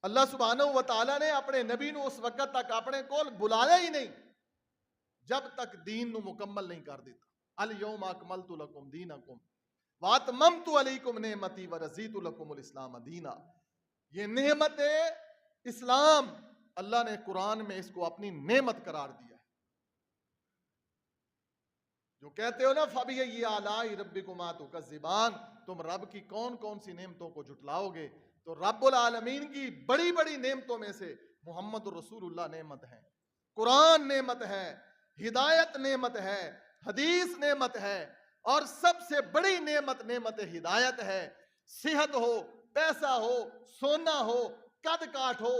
اللہ سبحانہ و تعالیٰ نے اپنے نبی نو اس وقت تک اپنے کول بلایا ہی نہیں جب تک دین نو مکمل نہیں کر دیتا. الیوم اکملت لکم دینکم واتممت علیکم نعمتی ورضیت لکم الاسلام دینا. یہ نعمت اسلام اللہ نے قرآن میں اس کو اپنی نعمت قرار دیا ہے. جو کہتے ہو نا فَبِأَيِّ آلَاءِ رَبِّكُمَا تُكَذِّبَانِ, تم رب کی کون کون سی نعمتوں کو جھٹلاؤ گے, تو رب العالمین کی بڑی بڑی نعمتوں میں سے محمد رسول اللہ نعمت ہے, قرآن نعمت ہے, ہدایت نعمت ہے, حدیث نعمت ہے, اور سب سے بڑی نعمت نعمت ہدایت ہے. صحت ہو, پیسہ ہو, سونا ہو, قد کاٹ ہو,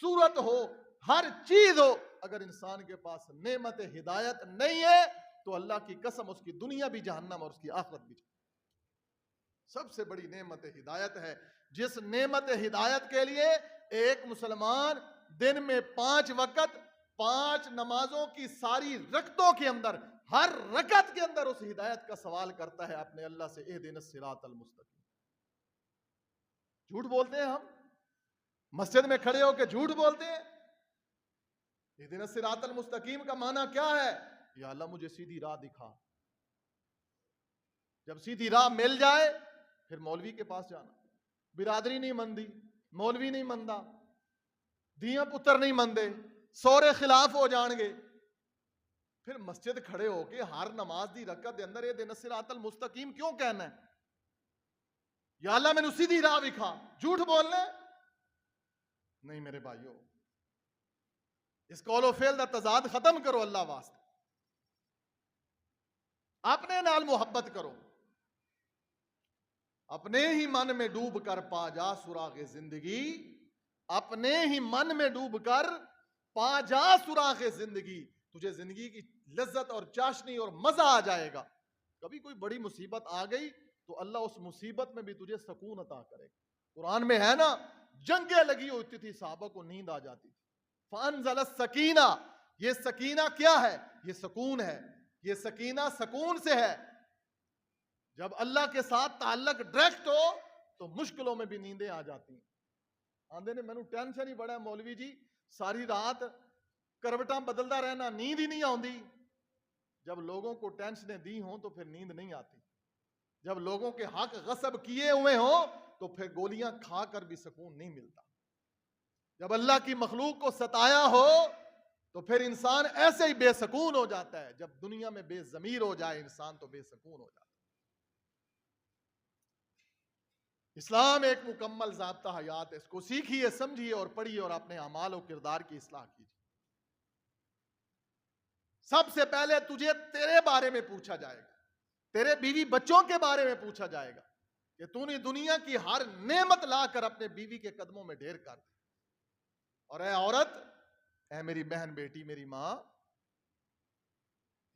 صورت ہو, ہر چیز ہو, اگر انسان کے پاس نعمت ہدایت نہیں ہے تو اللہ کی قسم اس کی دنیا بھی جہنم اور اس کی آخرت بھی جہنم. سب سے بڑی نعمت ہدایت ہے, جس نعمت ہدایت کے لیے ایک مسلمان دن میں 5 وقت 5 نمازوں کی ساری رکعتوں کے اندر ہر رکعت کے اندر اس ہدایت کا سوال کرتا ہے اپنے اللہ سے, اہدنا الصراط المستقیم. جھوٹ بولتے ہیں ہم, مسجد میں کھڑے ہو کے جھوٹ بولتے ہیں. اہدنا الصراط المستقیم کا معنی کیا ہے؟ یا اللہ مجھے سیدھی راہ دکھا. جب سیدھی راہ مل جائے پھر مولوی کے پاس جانا. برادری نہیں مندی, مولوی نہیں مندا, دیاں پتر نہیں مندے, سورے خلاف ہو جان گے, پھر مسجد کھڑے ہو کے ہر نماز دی رکعت دے اندر اہدنا الصراط المستقیم کیوں کہنا ہے؟ یا اللہ میں نے سیدھی راہ دکھا. جھوٹ بولنا نہیں میرے بھائیو, اس قول و فعل دا تضاد ختم کرو اللہ واسطے. اپنے نال محبت کرو, اپنے ہی من میں ڈوب کر پا جا سراغ زندگی, اپنے ہی من میں ڈوب کر پا جا سراغ زندگی. تجھے زندگی کی لذت اور چاشنی اور مزہ آ جائے گا. کبھی کوئی بڑی مصیبت آ گئی تو اللہ اس مصیبت میں بھی تجھے سکون عطا کرے گا. قرآن میں ہے نا, جنگیں لگی ہوتی تھی, صحابہ کو نیند آ جاتی تھی. فَأَنزَلَ السَّكِينَةَ, یہ سکینہ کیا ہے؟ یہ سکون ہے. یہ سکینہ سکون سے ہے. جب اللہ کے ساتھ تعلق ڈائریکٹ ہو تو مشکلوں میں بھی نیندیں آ جاتی ہیں. آندے نے مینوں ٹینشن ہی بڑا ہے مولوی جی, ساری رات کروٹاں بدلتا رہنا, نیند ہی نہیں آتی. جب لوگوں کو ٹینشنیں دی ہوں تو پھر نیند نہیں آتی. جب لوگوں کے حق غصب کیے ہوئے ہوں تو پھر گولیاں کھا کر بھی سکون نہیں ملتا. جب اللہ کی مخلوق کو ستایا ہو تو پھر انسان ایسے ہی بے سکون ہو جاتا ہے. جب دنیا میں بے ضمیر ہو جائے انسان تو بے سکون ہو جاتا ہے. اسلام ایک مکمل ضابطہ حیات ہے. اس کو سیکھیے, سمجھیے اور پڑھیے اور اپنے اعمال و کردار کی اصلاح کیجیے. سب سے پہلے تجھے تیرے بارے میں پوچھا جائے گا, تیرے بیوی بچوں کے بارے میں پوچھا جائے گا کہ تو نے دنیا کی ہر نعمت لا کر اپنے بیوی کے قدموں میں ڈھیر کر دی. اور اے عورت, اے میری بہن, بیٹی, میری ماں,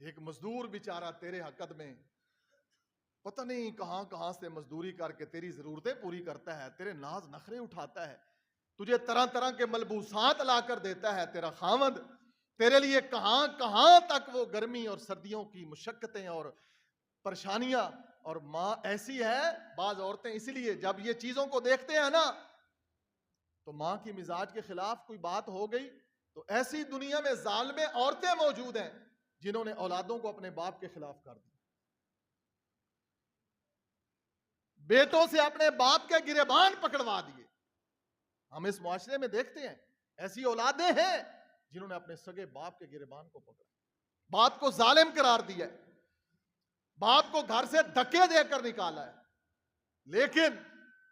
ایک مزدور بیچارہ تیرے حقت میں پتہ نہیں کہاں کہاں سے مزدوری کر کے تیری ضرورتیں پوری کرتا ہے, تیرے ناز نخرے اٹھاتا ہے, تجھے طرح طرح کے ملبوسات لا کر دیتا ہے. تیرا خاوند تیرے لیے کہاں کہاں تک وہ گرمی اور سردیوں کی مشقتیں اور پریشانیاں. اور ماں ایسی ہے, بعض عورتیں اسی لیے جب یہ چیزوں کو دیکھتے ہیں نا تو ماں کی مزاج کے خلاف کوئی بات ہو گئی تو ایسی دنیا میں ظالم عورتیں موجود ہیں جنہوں نے اولادوں کو اپنے باپ کے خلاف کر دیا, بیٹوں سے اپنے باپ کے گریبان پکڑوا دیے. ہم اس معاشرے میں دیکھتے ہیں ایسی اولادیں ہیں جنہوں نے اپنے سگے باپ کے گریبان کو پکڑا, باپ کو ظالم قرار دیا ہے, باپ کو گھر سے دھکے دے کر نکالا ہے. لیکن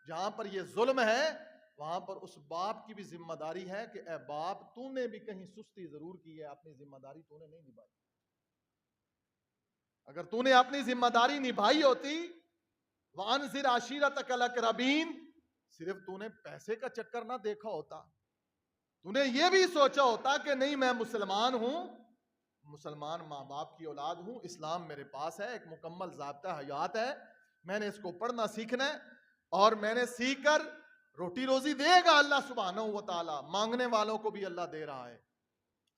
جہاں پر یہ ظلم ہے وہاں پر اس باپ کی بھی ذمہ داری ہے کہ اے باپ, تو نے بھی کہیں سستی ضرور کی ہے, اپنی ذمہ داری تو نے نہیں نبھائی. اگر تو نے اپنی ذمہ داری نبھائی ہوتی, وَأَنذِرْ عَشِيرَتَكَ الْأَقْرَبِينَ, صرف تو نے پیسے کا چکر نہ دیکھا ہوتا, تو نے یہ بھی سوچا ہوتا کہ نہیں میں مسلمان ہوں, مسلمان ماں باپ کی اولاد ہوں, اسلام میرے پاس ہے, ایک مکمل ضابطہ حیات ہے, میں نے اس کو پڑھنا سیکھنا ہے اور میں نے سیکھ کر روٹی روزی دے گا اللہ سبحانہ و تعالیٰ. مانگنے والوں کو بھی اللہ دے رہا ہے,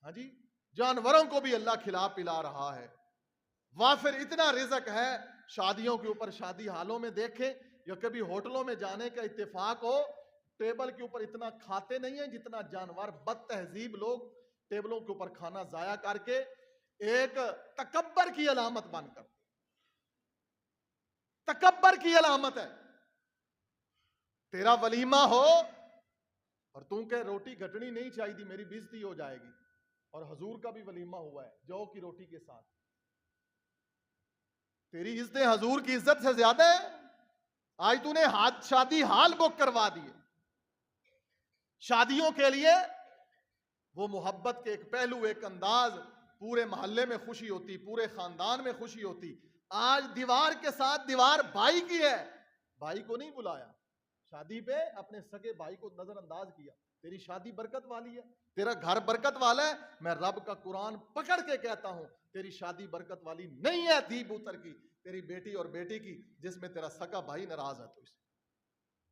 ہاں جی, جانوروں کو بھی اللہ کھلا پلا رہا ہے. وافر اتنا رزق ہے, شادیوں کے اوپر شادی حالوں میں دیکھیں یا کبھی ہوٹلوں میں جانے کا اتفاق ہو, ٹیبل کے اوپر اتنا کھاتے نہیں ہیں جتنا جانور بد تہذیب لوگ ٹیبلوں کے اوپر کھانا ضائع کر کے ایک تکبر کی علامت بن کر. تکبر کی علامت ہے. تیرا ولیمہ ہو اور تم کہ روٹی گھٹنی نہیں چاہیے تھی, میری بےزتی ہو جائے گی, اور حضور کا بھی ولیمہ ہوا ہے جو کی روٹی کے ساتھ, تیری عزت حضور کی عزت سے زیادہ ہے. آج تو نے شادی ہال بک کروا دیے. شادیوں کے لیے وہ محبت کے ایک پہلو, ایک انداز, پورے محلے میں خوشی ہوتی, پورے خاندان میں خوشی ہوتی. آج دیوار کے ساتھ دیوار بھائی کی ہے, بھائی کو نہیں بلایا شادی پہ, اپنے سگے بھائی کو نظر انداز کیا. تیری شادی برکت والی ہے, تیرا گھر برکت والا ہے. میں رب کا قرآن پکڑ کے کہتا ہوں تیری شادی برکت والی نہیں ہے دی پوتر کی, تیری بیٹی اور بیٹی کی, جس میں تیرا سگا بھائی ناراض ہے, تو اس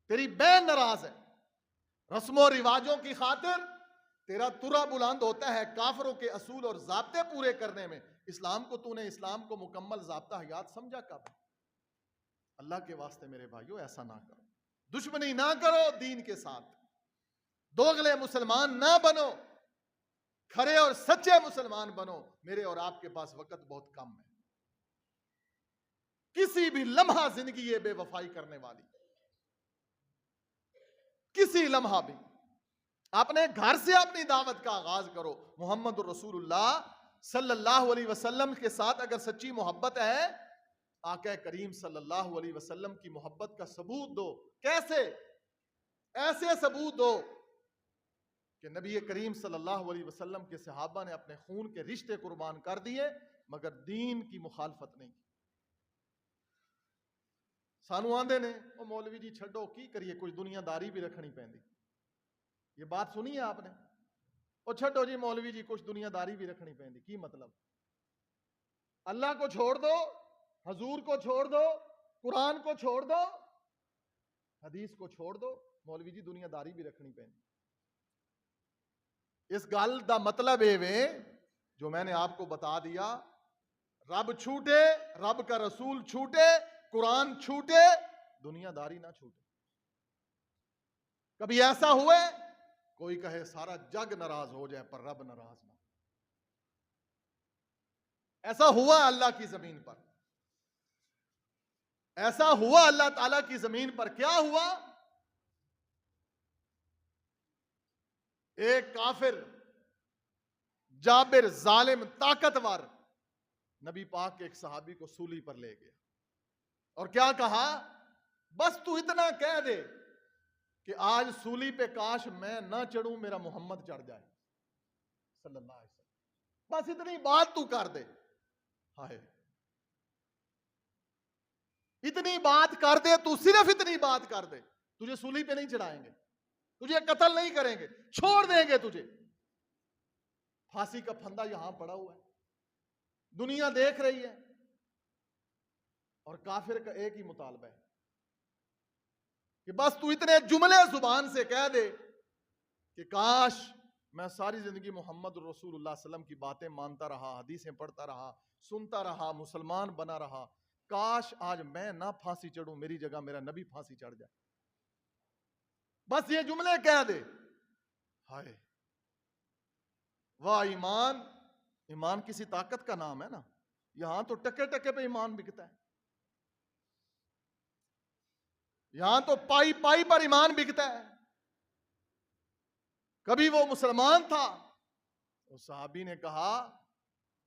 تیری بہن ناراض ہے. رسم و رواجوں کی خاطر تیرا ترا بلند ہوتا ہے کافروں کے اصول اور ضابطے پورے کرنے میں. اسلام کو تو نے اسلام کو مکمل ضابطہ حیات سمجھا کب؟ اللہ کے واسطے میرے بھائیو ایسا نہ کرو, دشمنی نہ کرو دین کے ساتھ, دوغلے مسلمان نہ بنو, کھرے اور سچے مسلمان بنو. میرے اور آپ کے پاس وقت بہت کم ہے. کسی بھی لمحہ زندگی یہ بے وفائی کرنے والی, کسی لمحہ بھی اپنے گھر سے اپنی دعوت کا آغاز کرو. محمد رسول اللہ صلی اللہ علیہ وسلم کے ساتھ اگر سچی محبت ہے, آقا کریم صلی اللہ علیہ وسلم کی محبت کا ثبوت دو. کیسے؟ ایسے ثبوت دو کہ نبی کریم صلی اللہ علیہ وسلم کے صحابہ نے اپنے خون کے رشتے قربان کر دیے مگر دین کی مخالفت نہیں کی. سانو آندے نے او مولوی جی چھڈو کی کریے, کچھ دنیا داری بھی رکھنی پیندی. یہ بات سنی ہے آپ نے؟ او چھڈو جی مولوی جی کچھ دنیا داری بھی رکھنی پیندی. کی مطلب؟ اللہ کو چھوڑ دو, حضور کو چھوڑ دو, قرآن کو چھوڑ دو, حدیث کو چھوڑ دو, مولوی جی دنیا داری بھی رکھنی پیندی. اس گل دا مطلب اے جو میں نے آپ کو بتا دیا, رب چھوٹے, رب کا رسول چھوٹے, قرآن چھوٹے, دنیا داری نہ چھوٹے. کبھی ایسا ہوئے کوئی کہے سارا جگ ناراض ہو جائے پر رب ناراض نہ. ایسا ہوا اللہ کی زمین پر, ایسا ہوا اللہ تعالیٰ کی زمین پر. کیا ہوا؟ ایک کافر, جابر, ظالم, طاقتور نبی پاک کے ایک صحابی کو سولی پر لے گیا اور کیا کہا, بس تو اتنا کہہ دے کہ آج سولی پہ کاش میں نہ چڑھوں, میرا محمد چڑھ جائے صلی اللہ علیہ وسلم. بس اتنی بات تو کر دے. ہائے, اتنی بات کر دے, تو صرف اتنی بات کر دے, تجھے سولی پہ نہیں چڑھائیں گے, تجھے قتل نہیں کریں گے, چھوڑ دیں گے تجھے. پھانسی کا پھندا یہاں پڑا ہوا ہے, دنیا دیکھ رہی ہے, اور کافر کا ایک ہی مطالبہ ہے کہ بس تو اتنے جملے زبان سے کہہ دے کہ کاش میں ساری زندگی محمد رسول اللہ صلی اللہ علیہ وسلم کی باتیں مانتا رہا, حدیثیں پڑھتا رہا, سنتا رہا, مسلمان بنا رہا, کاش آج میں نہ پھانسی چڑھوں, میری جگہ میرا نبی پھانسی چڑھ جائے. بس یہ جملے کہہ دے. ہائے واہ ایمان, ایمان کسی طاقت کا نام ہے نا. یہاں تو ٹکے ٹکے پہ ایمان بکتا ہے, یہاں تو پائی پائی پر ایمان بکتا ہے. کبھی وہ مسلمان تھا, اس صحابی نے کہا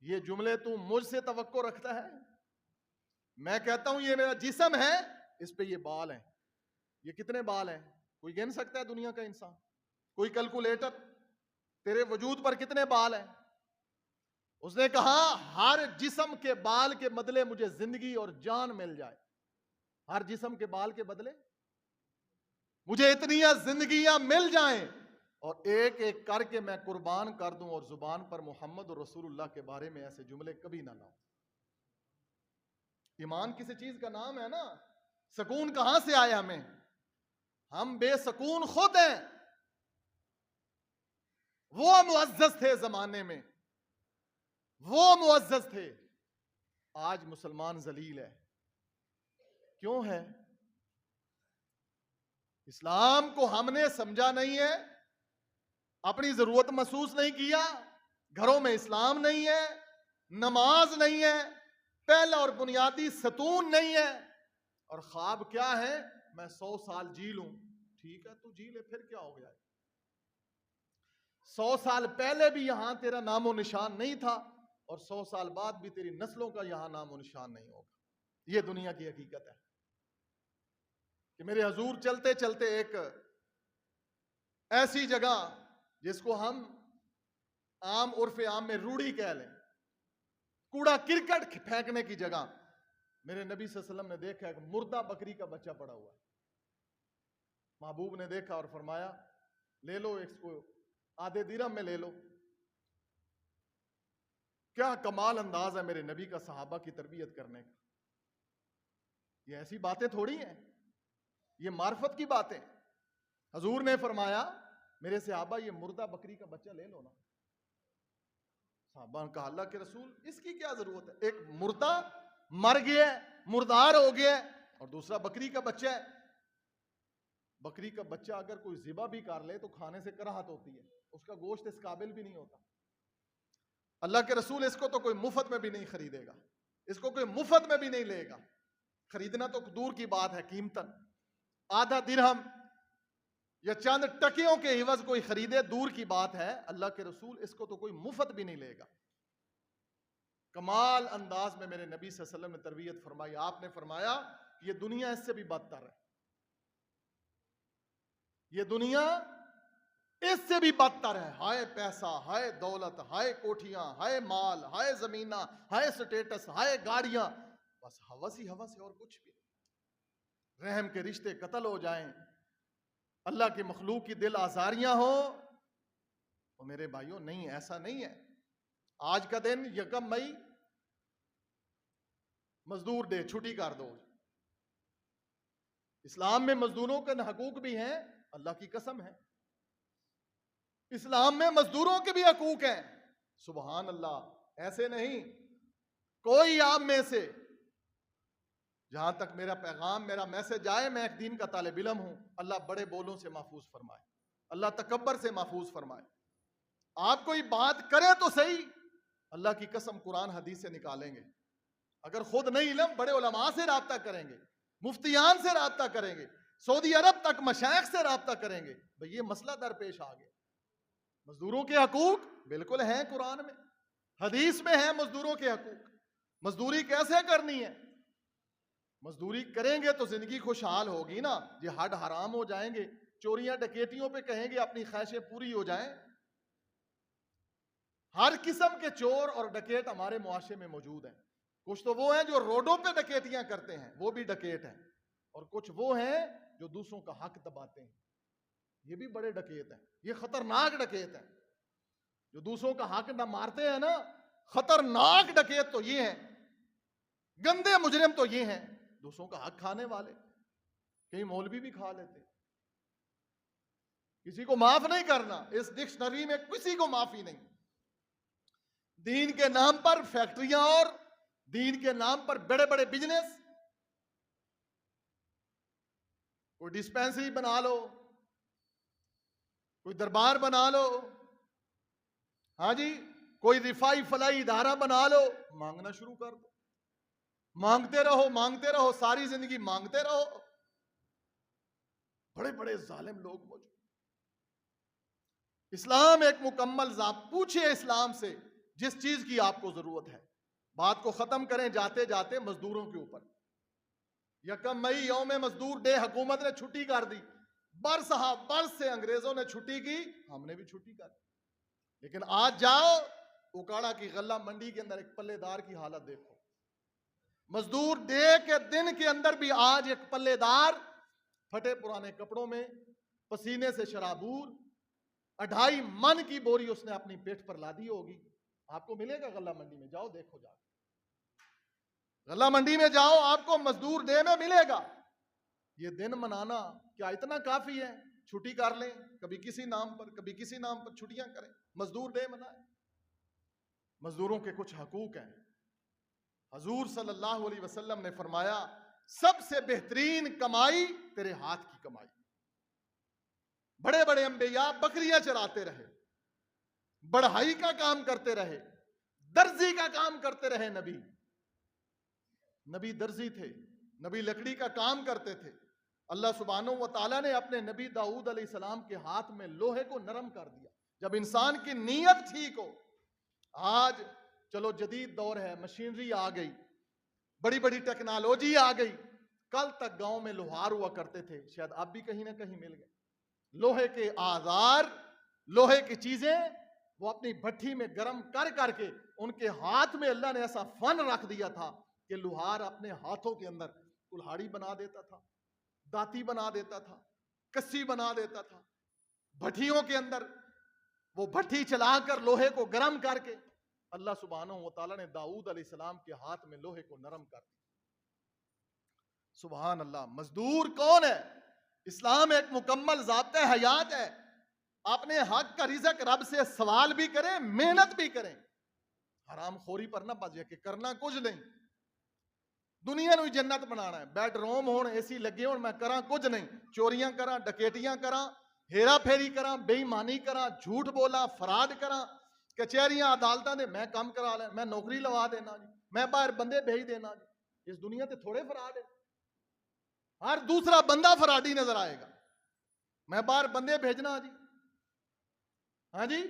یہ جملے تو مجھ سے توقع رکھتا ہے؟ میں کہتا ہوں یہ میرا جسم ہے, اس پہ یہ بال ہیں. یہ کتنے بال ہیں کوئی گن سکتا ہے دنیا کا انسان؟ کوئی کیلکولیٹر؟ تیرے وجود پر کتنے بال ہیں؟ اس نے کہا ہر جسم کے بال کے بدلے مجھے زندگی اور جان مل جائے. ہر جسم کے بال کے بدلے مجھے اتنی زندگیاں مل جائیں اور ایک ایک کر کے میں قربان کر دوں اور زبان پر محمد رسول اللہ کے بارے میں ایسے جملے کبھی نہ لاؤں. ایمان کسی چیز کا نام ہے نا. سکون کہاں سے آیا ہمیں؟ ہم بے سکون خود ہیں. وہ معزز تھے زمانے میں, وہ معزز تھے, آج مسلمان ذلیل ہے. کیوں ہے؟ اسلام کو ہم نے سمجھا نہیں ہے، اپنی ضرورت محسوس نہیں کیا، گھروں میں اسلام نہیں ہے، نماز نہیں ہے، پہلا اور بنیادی ستون نہیں ہے، اور خواب کیا ہے؟ میں 100 سال جی لوں۔ ٹھیک ہے، تو جی لے، پھر کیا ہو گیا؟ 100 سال پہلے بھی یہاں تیرا نام و نشان نہیں تھا، اور 100 سال بعد بھی تیری نسلوں کا یہاں نام و نشان نہیں ہوگا۔ یہ دنیا کی حقیقت ہے کہ میرے حضور چلتے چلتے ایک ایسی جگہ جس کو ہم عرف عام میں روڑی کہہ لیں، کوڑا کرکٹ پھینکنے کی جگہ، میرے نبی صلی اللہ علیہ وسلم نے دیکھا ایک مردہ بکری کا بچہ پڑا ہوا ہے۔ محبوب نے دیکھا اور فرمایا لے لو، اس کو آدھے درہم میں لے لو۔ کیا کمال انداز ہے میرے نبی کا صحابہ کی تربیت کرنے کا۔ یہ ایسی باتیں تھوڑی ہیں، یہ معرفت کی باتیں۔ حضور نے فرمایا میرے صحابہ یہ مردہ بکری کا بچہ لے لو نا۔ صحابہ نے کہا اللہ کے رسول اس کی کیا ضرورت ہے؟ ایک مردہ مر گیا، مردار ہو گیا، اور دوسرا بکری کا بچہ ہے۔ بکری کا بچہ اگر کوئی ذبح بھی کر لے تو کھانے سے کراہت ہوتی ہے، اس کا گوشت اس قابل بھی نہیں ہوتا۔ اللہ کے رسول اس کو تو کوئی مفت میں بھی نہیں خریدے گا، اس کو کوئی مفت میں بھی نہیں لے گا۔ خریدنا تو دور کی بات ہے، قیمتاً آدھا درہم یا چند ٹکیوں کے عوض کوئی خریدے دور کی بات ہے، اللہ کے رسول اس کو تو کوئی مفت بھی نہیں لے گا۔ کمال انداز میں میرے نبی صلی اللہ علیہ وسلم نے تربیت فرمائی۔ آپ نے فرمایا یہ دنیا اس سے بھی بدتر ہے، یہ دنیا اس سے بھی بدتر ہے۔ ہائے پیسہ، ہائے دولت، ہائے کوٹھیاں، ہائے مال، ہائے زمینہ، ہائے سٹیٹس، ہائے گاڑیاں، بس ہوس ہی ہوس ہے اور کچھ بھی نہیں۔ رحم کے رشتے قتل ہو جائیں، اللہ کی مخلوق کی دل آزاریاں ہو، تو میرے بھائیوں نہیں، ایسا نہیں ہے۔ آج کا دن 1 مئی مزدور ڈے، چھٹی کر دو۔ اسلام میں مزدوروں کے حقوق بھی ہیں، اللہ کی قسم ہے، اسلام میں مزدوروں کے بھی حقوق ہیں۔ سبحان اللہ، ایسے نہیں کوئی آپ میں سے، جہاں تک میرا پیغام، میرا میسج آئے، میں ایک دین کا طالب علم ہوں، اللہ بڑے بولوں سے محفوظ فرمائے، اللہ تکبر سے محفوظ فرمائے۔ آپ کوئی بات کریں تو صحیح، اللہ کی قسم قرآن حدیث سے نکالیں گے۔ اگر خود نہیں علم، بڑے علماء سے رابطہ کریں گے، مفتیان سے رابطہ کریں گے، سعودی عرب تک مشائخ سے رابطہ کریں گے، بھئی یہ مسئلہ درپیش آ گیا۔ مزدوروں کے حقوق بالکل ہیں، قرآن میں حدیث میں ہیں مزدوروں کے حقوق۔ مزدوری کیسے کرنی ہے؟ مزدوری کریں گے تو زندگی خوشحال ہوگی نا۔ یہ حد حرام ہو جائیں گے، چوریاں ڈکیتیوں پہ کہیں گے اپنی خواہشیں پوری ہو جائیں۔ ہر قسم کے چور اور ڈکیت ہمارے معاشرے میں موجود ہیں۔ کچھ تو وہ ہیں جو روڈوں پہ ڈکیتیاں کرتے ہیں، وہ بھی ڈکیت ہیں، اور کچھ وہ ہیں جو دوسروں کا حق دباتے ہیں، یہ بھی بڑے ڈکیت ہیں۔ یہ خطرناک ڈکیت ہیں، جو دوسروں کا حق نہ مارتے ہیں نا، خطرناک ڈکیت تو یہ ہیں، گندے مجرم تو یہ ہیں، دوسروں کا حق کھانے والے۔ کئی مولوی بھی کھا لیتے، کسی کو معاف نہیں کرنا، اس ڈکشنری میں کسی کو معافی نہیں۔ دین کے نام پر فیکٹریاں اور دین کے نام پر بڑے بڑے بزنس، کوئی ڈسپینسری بنا لو، کوئی دربار بنا لو، ہاں جی، کوئی رفائی فلاحی ادارہ بنا لو، مانگنا شروع کر دو، مانگتے رہو، مانگتے رہو، ساری زندگی مانگتے رہو۔ بڑے بڑے ظالم لوگ موجود۔ اسلام ایک مکمل ضابطہ، پوچھئے اسلام سے جس چیز کی آپ کو ضرورت ہے۔ بات کو ختم کریں جاتے جاتے مزدوروں کے اوپر۔ 1 مئی یوم مزدور ڈے حکومت نے چھٹی کر دی، برس سے انگریزوں نے چھٹی کی، ہم نے بھی چھٹی کر دی۔ لیکن آج جاؤ اکاڑا کی غلہ منڈی کے اندر ایک پلے دار کی حالت دیکھو۔ مزدور ڈے کے دن کے اندر بھی آج ایک پلے دار پھٹے پرانے کپڑوں میں، پسینے سے شرابور، 2.5 من کی بوری اس نے اپنی پیٹھ پر لادی ہوگی۔ آپ کو ملے گا غلہ منڈی میں؟ جاؤ دیکھو، جا غلہ منڈی میں جاؤ، آپ کو مزدور ڈے میں ملے گا۔ یہ دن منانا کیا اتنا کافی ہے؟ چھٹی کر لیں، کبھی کسی نام پر، کبھی کسی نام پر چھٹیاں کریں، مزدور ڈے منائیں۔ مزدوروں کے کچھ حقوق ہیں۔ حضور صلی اللہ علیہ وسلم نے فرمایا سب سے بہترین کمائی تیرے ہاتھ کی کمائی۔ بڑے بڑے انبیاء بکریاں چراتے رہے، بڑھائی کا کام کرتے رہے، درزی کا کام کرتے رہے۔ نبی درزی تھے، نبی لکڑی کا کام کرتے تھے۔ اللہ سبحانہ و تعالیٰ نے اپنے نبی داؤد علیہ السلام کے ہاتھ میں لوہے کو نرم کر دیا جب انسان کی نیت ٹھیک ہو۔ آج چلو جدید دور ہے، مشینری آ گئی، بڑی بڑی ٹیکنالوجی آ گئی۔ کل تک گاؤں میں لوہار ہوا کرتے تھے، شاید اب بھی کہیں نہ کہیں مل گئے۔ لوہے کے آزار، لوہے کی چیزیں وہ اپنی بھٹی میں گرم کر کر کے ان کے ہاتھ میں اللہ نے ایسا فن رکھ دیا تھا کہ لوہار اپنے ہاتھوں کے اندر کلہاڑی بنا دیتا تھا، داتی بنا دیتا تھا، کسی بنا دیتا تھا۔ بھٹیوں کے اندر وہ بھٹی چلا کر لوہے کو گرم کر کے اللہ سبحانہ و تعالیٰ نے داؤد علیہ السلام کے ہاتھ میں لوہے کو نرم کر دیا۔ سبحان اللہ۔ مزدور کون ہے؟ اسلام ایک مکمل ضابطہ حیات ہے۔ اپنے حق کا رزق رب سے سوال بھی کریں، محنت بھی کریں، حرام خوری پر نہ بجے کہ کرنا کچھ نہیں۔ دنیا نو جنت بنانا ہے، بیڈ روم ہون، اے سی لگے ہون، میں کراں کچھ نہیں، چوریاں کراں، ڈکیٹیاں کراں، ہیرا پھیری کراں، بے ایمانی کراں، جھوٹ بولا، فراڈ کراں، کچہریاں عدالتاں دے میں کام کرا لیں، میں نوکری لوا دینا جی، میں باہر بندے بھیج دینا جی۔ اس دنیا تے تھوڑے فراڈ ہے، ہر دوسرا بندہ فراڈی نظر آئے گا۔ میں باہر بندے بھیجنا جی، ہاں جی،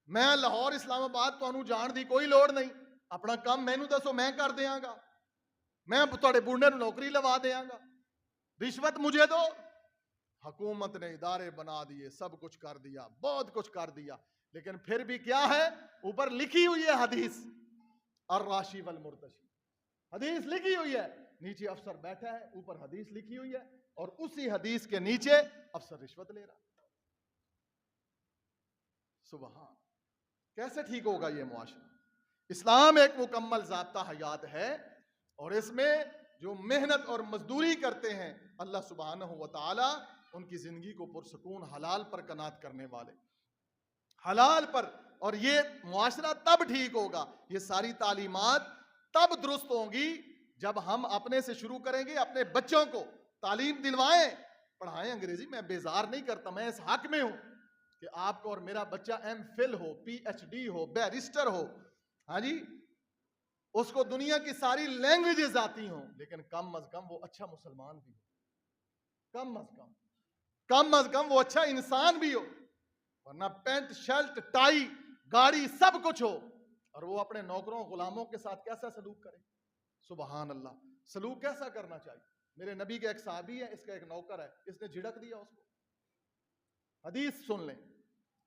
میں لاہور اسلام آباد تانوں جان دی کوئی لوڑ نہیں، اپنا کام مینوں دسو میں کر دیاں گا، میں تواڈے بوڑھے نوں نوکری لوا دیاں گا۔ رشوت مجھے دو۔ حکومت نے ادارے بنا دیے، سب کچھ کر دیا، بہت کچھ کر دیا، لیکن پھر بھی کیا ہے؟ اوپر لکھی ہوئی ہے حدیث، الراشی والمرتشی، حدیث لکھی ہوئی ہے، نیچے افسر بیٹھا ہے، اوپر حدیث لکھی ہوئی ہے، اور اسی حدیث کے نیچے افسر رشوت لے رہا۔ سبحان، کیسے ٹھیک ہوگا یہ معاشرہ؟ اسلام ایک مکمل ضابطہ حیات ہے، اور اس میں جو محنت اور مزدوری کرتے ہیں اللہ سبحانہ و تعالی ان کی زندگی کو پرسکون حلال پر کنات کرنے والے، حلال پر۔ اور یہ معاشرہ تب ٹھیک ہوگا، یہ ساری تعلیمات تب درست ہوں گی جب ہم اپنے سے شروع کریں گے، اپنے بچوں کو تعلیم دلوائیں، پڑھائیں انگریزی۔ میں بیزار نہیں کرتا، میں اس حق میں ہوں کہ آپ کو اور میرا بچہ ایم فل ہو، پی ایچ ڈی ہو، بیرسٹر ہو، ہاں جی، اس کو دنیا کی ساری لینگویجز آتی ہوں، لیکن کم از کم وہ اچھا مسلمان بھی ہو، کم از کم وہ اچھا انسان بھی ہو، ورنہ پینٹ شرٹ ٹائی گاڑی سب کچھ ہو اور وہ اپنے نوکروں غلاموں کے ساتھ کیسا سلوک کرے؟ سبحان اللہ، سلوک کیسا کرنا چاہیے؟ میرے نبی کا ایک صحابی ہے، اس کا ایک نوکر ہے، اس نے جھڑک دیا اس کو۔ حدیث سن لیں،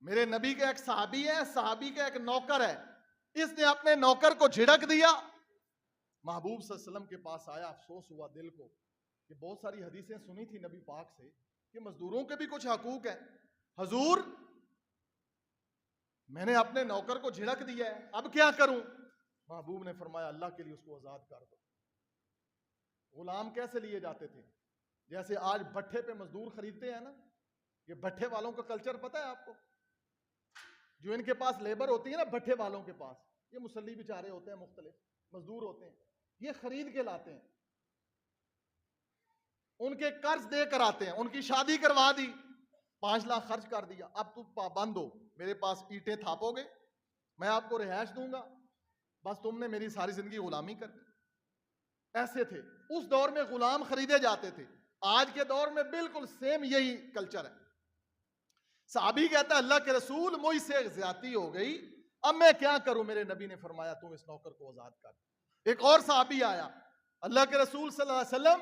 میرے نبی کا ایک صحابی ہے، صحابی کا ایک نوکر ہے، اس نے اپنے نوکر کو جھڑک دیا۔ محبوب صلی اللہ علیہ وسلم کے پاس آیا، افسوس ہوا دل کو کہ بہت ساری حدیثیں سنی تھی نبی پاک سے کہ مزدوروں کے بھی کچھ حقوق ہیں، حضور میں نے اپنے نوکر کو جھڑک دیا ہے، اب کیا کروں؟ محبوب نے فرمایا اللہ کے لیے اس کو آزاد کر دو۔ غلام کیسے لیے جاتے تھے؟ جیسے آج بھٹے پہ مزدور خریدتے ہیں نا، یہ بھٹے والوں کا کلچر پتہ ہے آپ کو؟ جو ان کے پاس لیبر ہوتی ہے نا، بھٹے والوں کے پاس، یہ مسلی بیچارے ہوتے ہیں، مختلف مزدور ہوتے ہیں، یہ خرید کے لاتے ہیں، ان کے قرض دے کر آتے ہیں، ان کی شادی کروا دی، 5 لاکھ خرچ کر دیا، اب تم پابند ہو، میرے پاس اینٹیں تھاپو گے، میں آپ کو رہائش دوں گا، بس تم نے میری ساری زندگی غلامی کر دی۔ ایسے تھے اس دور میں، غلام خریدے جاتے تھے۔ آج کے دور میں بالکل سیم یہی کلچر ہے۔ صحابی کہتا ہے اللہ کے رسول مجھ سے زیادتی ہو گئی، اب میں کیا کروں؟ میرے نبی نے فرمایا تم اس نوکر کو آزاد کر۔ ایک اور صحابی آیا، اللہ کے رسول صلی اللہ علیہ وسلم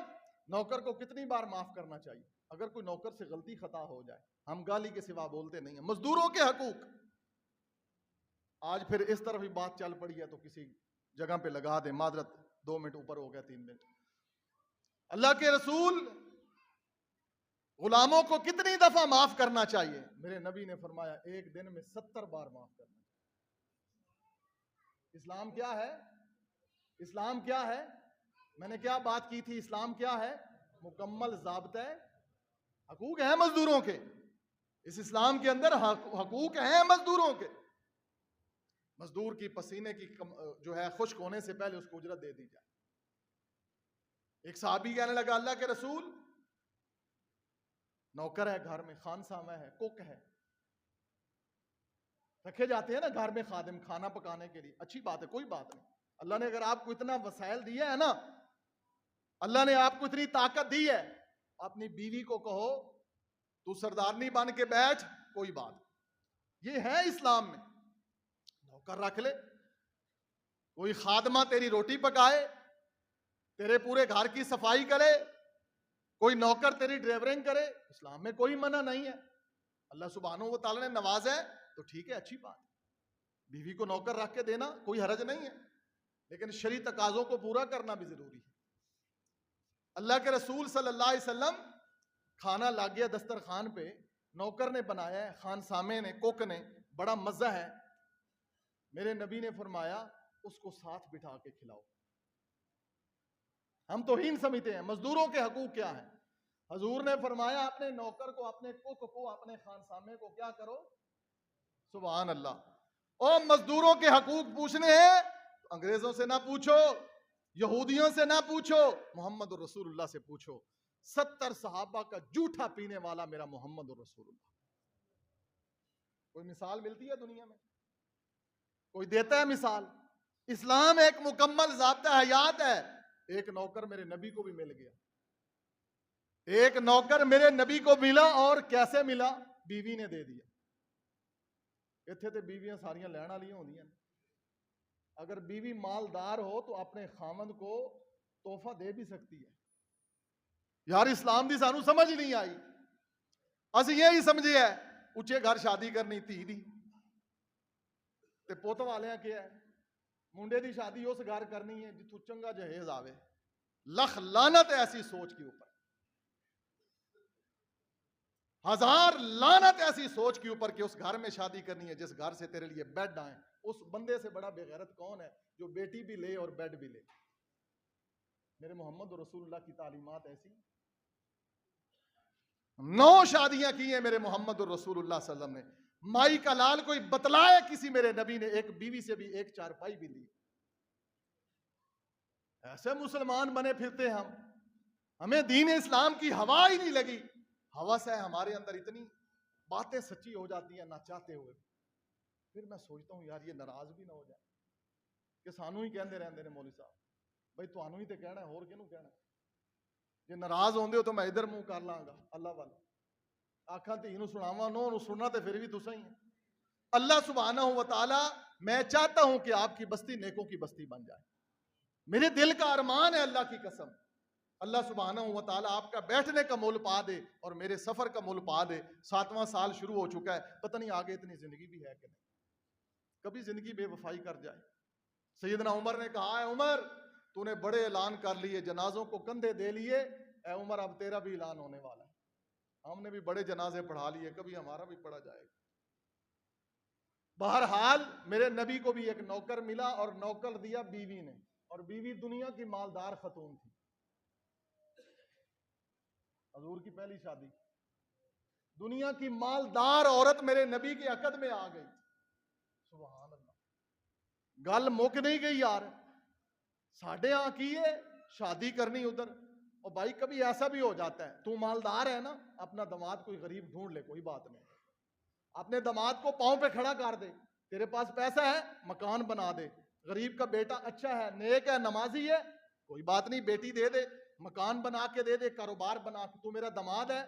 نوکر کو کتنی بار معاف کرنا چاہیے؟ اگر کوئی نوکر سے غلطی خطا ہو جائے، ہم گالی کے سوا بولتے نہیں ہیں۔ مزدوروں کے حقوق، آج پھر اس طرف ہی بات چل پڑی ہے تو کسی جگہ پہ لگا دیں، معذرت 2 منٹ اوپر ہو گیا، 3 منٹ۔ اللہ کے رسول غلاموں کو کتنی دفعہ معاف کرنا چاہیے؟ میرے نبی نے فرمایا ایک دن میں 70 بار معاف کرنا چاہیے۔ اسلام کیا ہے؟ اسلام کیا ہے؟ میں نے کیا بات کی تھی؟ اسلام کیا ہے؟ مکمل ضابطہ حقوق ہیں مزدوروں کے، اس اسلام کے اندر حقوق ہیں مزدوروں کے۔ مزدور کی پسینے کی جو ہے خشک ہونے سے پہلے اس کو اجرت دے دی جائے۔ ایک صحابی کہنے لگا اللہ کے رسول نوکر ہے گھر میں، خانسامہ ہے، کوک ہے، رکھے جاتے ہیں نا گھر میں خادم کھانا پکانے کے لیے، اچھی بات ہے، کوئی بات نہیں. اللہ نے اگر آپ کو اتنا وسائل دیا ہے نا، اللہ نے آپ کو اتنی طاقت دی ہے، اپنی بیوی کو کہو تو سردارنی بن کے بیٹھ، کوئی بات. یہ ہے اسلام میں. نوکر رکھ لے، کوئی خادمہ تیری روٹی پکائے، تیرے پورے گھر کی صفائی کرے، کوئی نوکر تیری ڈرائیورنگ کرے، اسلام میں کوئی منع نہیں ہے. اللہ سبحانہ و تعالیٰ نے نوازا ہے تو ٹھیک ہے، اچھی بات. بیوی کو نوکر رکھ کے دینا کوئی حرج نہیں ہے، لیکن شرعی تقاضوں کو پورا کرنا بھی ضروری ہے. اللہ کے رسول صلی اللہ علیہ وسلم کھانا لا گیا دسترخوان پہ، نوکر نے بنایا ہے، خانسامے نے، کوک نے، بڑا مزہ ہے. میرے نبی نے فرمایا اس کو ساتھ بٹھا کے کھلاؤ. ہم توہین سمجھتے ہیں، مزدوروں کے حقوق کیا ہیں؟ حضور نے فرمایا اپنے نوکر کو، اپنے کوک کو، اپنے خانسامے کو کیا کرو؟ سبحان اللہ. او مزدوروں کے حقوق پوچھنے ہیں تو انگریزوں سے نہ پوچھو، یہودیوں سے نہ پوچھو، محمد رسول اللہ سے پوچھو. 70 صحابہ کا جھوٹا پینے والا میرا محمد رسول اللہ. کوئی مثال ملتی ہے دنیا میں؟ کوئی دیتا ہے مثال؟ اسلام ایک مکمل ضابطہ حیات ہے. ایک نوکر میرے نبی کو بھی مل گیا، ایک نوکر میرے نبی کو ملا، اور کیسے ملا؟ بیوی نے دے دیا. اتنے تو بیویاں ساریاں لین والی ہوندیاں ہیں. اگر بیوی مالدار ہو تو اپنے خامند کو تحفہ دے بھی سکتی ہے. یار اسلام دی سانو سمجھ نہیں آئی. اسی یہی سمجھے ہے اچھے گھر شادی کرنی تھی دی تے پوت والیاں کیا ہے، منڈے دی شادی اس گھر کرنی ہے جتوں چنگا جہیز آوے. لکھ لعنت ہے ایسی سوچ کے اوپر، ہزار لعنت ایسی سوچ کے اوپر کہ اس گھر میں شادی کرنی ہے جس گھر سے تیرے لیے بیڈ آئیں. اس بندے سے بڑا بے غیرت کون ہے جو بیٹی بھی لے اور بیڈ بھی لے؟ میرے محمد رسول اللہ کی تعلیمات ایسی. 9 شادیاں کی ہیں میرے محمد رسول اللہ صلی اللہ علیہ وسلم نے. مائی کا لال کوئی بتلائے کسی میرے نبی نے ایک بیوی سے بھی ایک چارپائی بھی لی؟ ایسے مسلمان بنے پھرتے ہم، ہمیں دین اسلام کی ہوا ہی نہیں لگی. ہوس ہے ہمارے اندر، اتنی باتیں سچی ہو جاتی ہیں نہ چاہتے ہوئے. پھر میں سوچتا ہوں یار یہ ناراض بھی نہ ہو جائے کہ سانو ہی کہندے رہندے نے مولوی صاحب بھائی تانوں ہی تے کہنا ہے، ہور کینوں کہنا ہے؟ جے ناراض ہوندے ہو تو میں ادھر منہ کر لاں گا اللہ والا. آکھاں تے اینوں سناواں نو نو سننا تے پھر بھی تساں ہی ہیں. اللہ سبحانہ و تعالی، میں چاہتا ہوں کہ آپ کی بستی نیکوں کی بستی بن جائے. میرے دل کا ارمان ہے اللہ کی قسم. اللہ سبحانہ و تعالی آپ کا بیٹھنے کا مول پا دے اور میرے سفر کا مول پا دے. 7واں سال شروع ہو چکا ہے، پتہ نہیں آگے اتنی زندگی بھی ہے کہ نہیں. کبھی زندگی بے وفائی کر جائے. سیدنا عمر نے کہا ہے عمر تو نے بڑے اعلان کر لیے، جنازوں کو کندھے دے لیے، اے عمر اب تیرا بھی اعلان ہونے والا ہے. ہم نے بھی بڑے جنازے پڑھا لیے، کبھی ہمارا بھی پڑھا جائے گا. بہرحال میرے نبی کو بھی ایک نوکر ملا اور نوکر دیا بیوی نے، اور بیوی دنیا کی مالدار خاتون تھی. حضور کی پہلی شادی، دنیا کی مالدار عورت میرے نبی کے عقد میں آ گئی. سبحان اللہ. گل مک نہیں گئی یار. ساڈے ہاں کی ہے شادی کرنی ادھر. اور بھائی کبھی ایسا بھی ہو جاتا ہے، تو مالدار ہے نا، اپنا داماد کوئی غریب ڈھونڈ لے، کوئی بات نہیں. اپنے داماد کو پاؤں پہ کھڑا کر دے. تیرے پاس پیسہ ہے مکان بنا دے. غریب کا بیٹا اچھا ہے، نیک ہے، نمازی ہے، کوئی بات نہیں، بیٹی دے دے، مکان بنا کے دے دے، کاروبار بنا کے. تو میرا داماد ہے،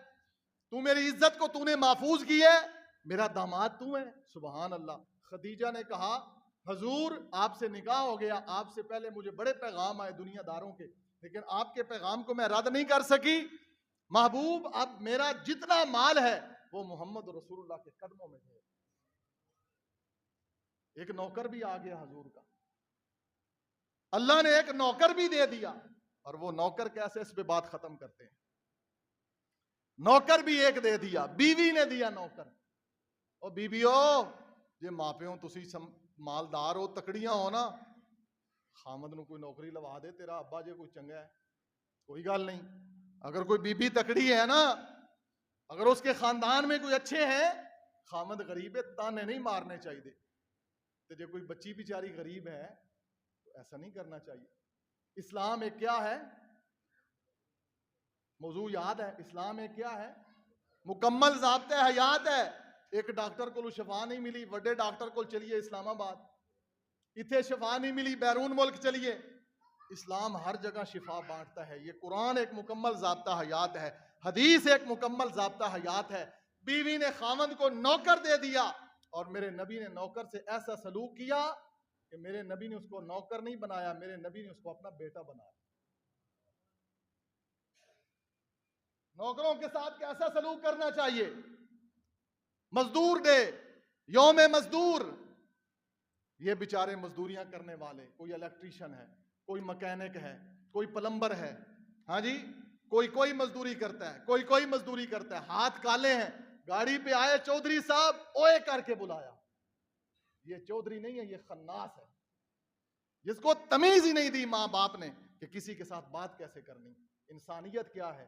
تو میری عزت کو تو نے محفوظ کی ہے، میرا داماد تو ہے. سبحان اللہ. خدیجہ نے کہا حضور آپ سے نکاح ہو گیا، آپ سے پہلے مجھے بڑے پیغام آئے دنیا داروں کے، لیکن آپ کے پیغام کو میں رد نہیں کر سکی. محبوب اب میرا جتنا مال ہے وہ محمد رسول اللہ کے قدموں میں ہے. ایک نوکر بھی آ گیا حضور کا. اللہ نے ایک نوکر بھی دے دیا. اور وہ نوکر کیسے، اس پہ بات ختم کرتے ہیں. نوکر بھی ایک دے دیا، بیوی نے دیا نوکر. اور بیویو جے ماں پیو تسی مالدار ہو، تکڑیاں ہو نا، خامد نو کوئی نوکری لوا دے. تیرا ابا جے کوئی چنگا ہے کوئی گل نہیں. اگر کوئی بی بی تکڑی ہے نا، اگر اس کے خاندان میں کوئی اچھے ہیں، خامد غریب ہے، تانے نہیں مارنے چاہیے. تو جب کوئی بچی بیچاری غریب ہے تو ایسا نہیں کرنا چاہیے. اسلام ایک کیا ہے؟ موضوع یاد ہے؟ اسلام ایک کیا ہے؟ مکمل ضابطۂ حیات ہے. ایک ڈاکٹر کو شفا نہیں ملی, وڈے ڈاکٹر کو چلیے اسلام آباد, اتنے شفا نہیں ملی بیرون ملک چلیے. اسلام ہر جگہ شفا بانٹتا ہے. یہ قرآن ایک مکمل ضابطہ حیات ہے, حدیث ایک مکمل ضابطہ حیات ہے. بیوی نے خاوند کو نوکر دے دیا اور میرے نبی نے نوکر سے ایسا سلوک کیا کہ میرے نبی نے اس کو نوکر نہیں بنایا, میرے نبی نے اس کو اپنا بیٹا بنایا. نوکروں کے ساتھ کیسا سلوک کرنا چاہیے. مزدور ڈے, یوم مزدور, یہ بیچارے مزدوریاں کرنے والے, کوئی الیکٹریشین ہے, کوئی مکینک ہے, کوئی پلمبر ہے, ہاں جی, کوئی مزدوری کرتا ہے, کوئی مزدوری کرتا ہے, ہاتھ کالے ہیں. گاڑی پہ آئے چودھری صاحب, اوے کر کے بلایا. یہ چودھری نہیں ہے, یہ خناس ہے, جس کو تمیز ہی نہیں دی ماں باپ نے کہ کسی کے ساتھ بات کیسے کرنی. انسانیت کیا ہے؟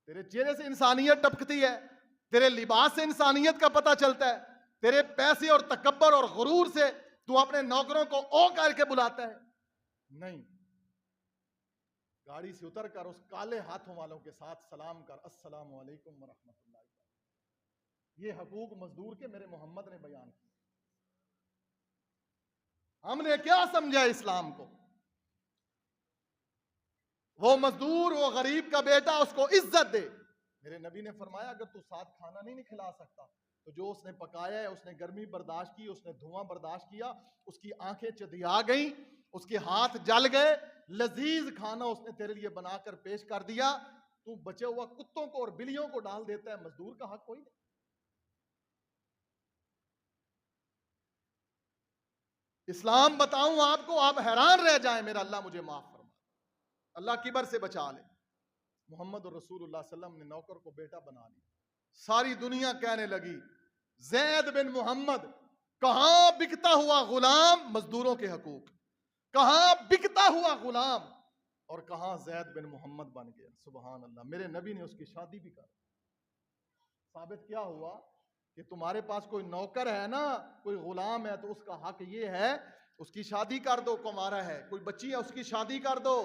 تیرے چہرے سے انسانیت ٹپکتی ہے, تیرے لباس سے انسانیت کا پتہ چلتا ہے, تیرے پیسے اور تکبر اور غرور سے تو اپنے نوکروں کو او کر کے بلاتا ہے. نہیں, گاڑی سے اتر کر اس کالے ہاتھوں والوں کے ساتھ سلام کر, السلام علیکم ورحمۃ اللہ. یہ حقوق مزدور کے میرے محمد نے بیان کیے. ہم نے کیا سمجھا اسلام کو؟ وہ مزدور, وہ غریب کا بیٹا, اس کو عزت دے. میرے نبی نے فرمایا اگر تو ساتھ کھانا نہیں کھلا سکتا تو جو اس نے پکایا ہے, اس نے گرمی برداشت کی, اس نے دھواں برداشت کیا, اس کی آنکھیں چدیا گئیں, اس کے ہاتھ جل گئے, لذیذ کھانا اس نے تیرے لیے بنا کر پیش کر دیا, تو بچے ہوا کتوں کو اور بلیوں کو ڈال دیتا ہے. مزدور کا حق کوئی نہیں. اسلام بتاؤں آپ کو, آپ حیران رہ جائیں. میرا اللہ مجھے معاف فرما, اللہ کبر سے بچا لے. محمد رسول اللہ صلی اللہ علیہ وسلم نے نوکر کو بیٹا بنا لیا. ساری دنیا کہنے لگی زید بن محمد, کہاں بکتا ہوا غلام, مزدوروں کے حقوق, کہاں بکتا ہوا غلام, اور کہاں زید بن محمد بن گیا. سبحان اللہ. میرے نبی نے اس کی شادی بھی کر. ثابت کیا ہوا کہ تمہارے پاس کوئی نوکر ہے نا, کوئی غلام ہے, تو اس کا حق یہ ہے اس کی شادی کر دو. کمارا ہے, کوئی بچی ہے, اس کی شادی کر دو.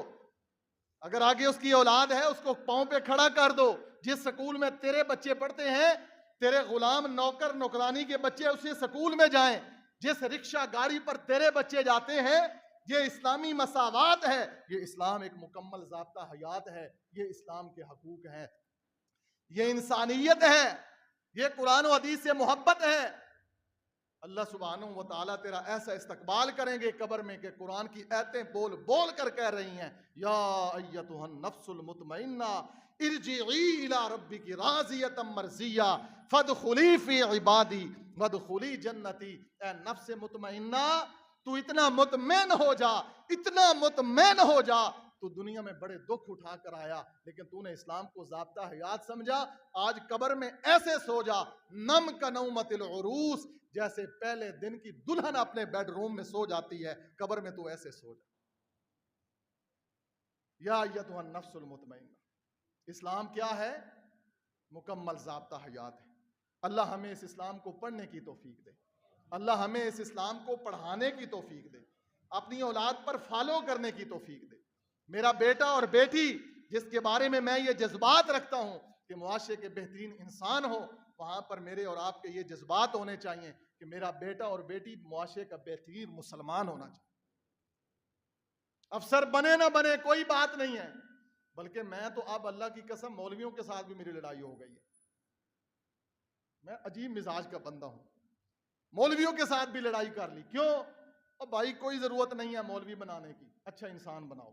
اگر آگے اس کی اولاد ہے, اس کو پاؤں پہ کھڑا کر دو. جس سکول میں تیرے بچے پڑھتے ہیں, تیرے غلام نوکر نوکرانی کے بچے اسی سکول میں جائیں. جس رکشہ گاڑی پر تیرے بچے جاتے ہیں, یہ اسلامی مساوات ہے. یہ اسلام ایک مکمل ضابطہ حیات ہے. یہ اسلام کے حقوق ہیں, یہ انسانیت ہے, یہ قرآن و حدیث سے محبت ہے. اللہ سبحانہ و تعالیٰ تیرا ایسا استقبال کریں گے قبر میں کہ قرآن کی آیتیں بول بول کر کہہ رہی ہیں, یا ایتھا النفس المطمئنہ ارجعی الی ربک راضیۃ مرضیہ فادخلی فی عبادی وادخلی جنتی. اے نفس مطمئنہ, تو اتنا مطمئن ہو جا, اتنا مطمئن ہو جا. تو دنیا میں بڑے دکھ اٹھا کر آیا, لیکن تو نے اسلام کو ضابطہ حیات سمجھا. آج قبر میں ایسے سو جا, نم کنومت العروس, جیسے پہلے دن کی دلہن اپنے بیڈ روم میں سو جاتی ہے, قبر میں تو ایسے سو جا. یا ایتھا النفس المطمئنہ. اسلام کیا ہے؟ مکمل ضابطہ حیات ہے. اللہ ہمیں اس اسلام کو پڑھنے کی توفیق دے, اللہ ہمیں اس اسلام کو پڑھانے کی توفیق دے, اپنی اولاد پر فالو کرنے کی توفیق دے. میرا بیٹا اور بیٹی جس کے بارے میں میں یہ جذبات رکھتا ہوں کہ معاشرے کے بہترین انسان ہو, وہاں پر میرے اور آپ کے یہ جذبات ہونے چاہیے کہ میرا بیٹا اور بیٹی معاشرے کا بہترین مسلمان ہونا چاہیے. افسر بنے نہ بنے کوئی بات نہیں ہے, بلکہ میں تو اب اللہ کی قسم مولویوں کے ساتھ بھی میری لڑائی ہو گئی ہے. میں عجیب مزاج کا بندہ ہوں, مولویوں کے ساتھ بھی لڑائی کر لی. کیوں؟ اب بھائی کوئی ضرورت نہیں ہے مولوی بنانے کی, اچھا انسان بناؤ,